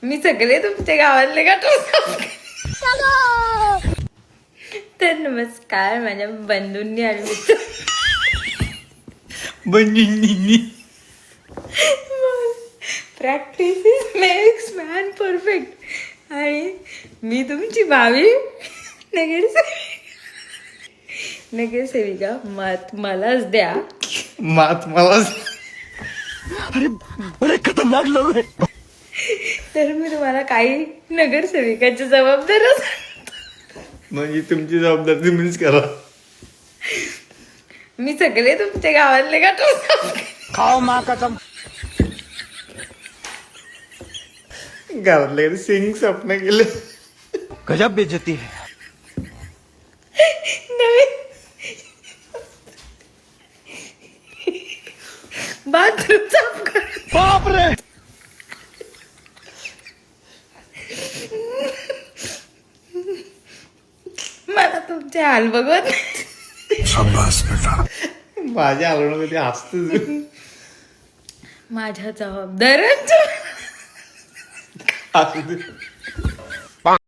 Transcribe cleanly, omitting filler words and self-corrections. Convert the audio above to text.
मी सगळे तुमच्या गावातले गटार साफ तर नमस्कार माझ्या बंधूंनी आणि मित्र practice is makes man perfect. आणि मी तुमची भावी नगरसेविका मत मलाच द्या. मात मला अरे खतरनाक लोक आहे. तर मी तुम्हाला काही नगरसेविकाची जबाबदारी म्हणजे तुमची जबाबदारी तुम्हीच करा. मी सगळे तुमच्या गावातले गटार साफ खाओ माँ कसम. घरातले सिंग स्वप्न केले. गजब बेइज्जती है. नवीन बाथरूम साफ कर. बाप रे. मला तुमचे हाल बघत शाबाश बेटा. माझ्या आलं कधी हसत माझ्या जबाबदाऱ्यांच्या असू दे.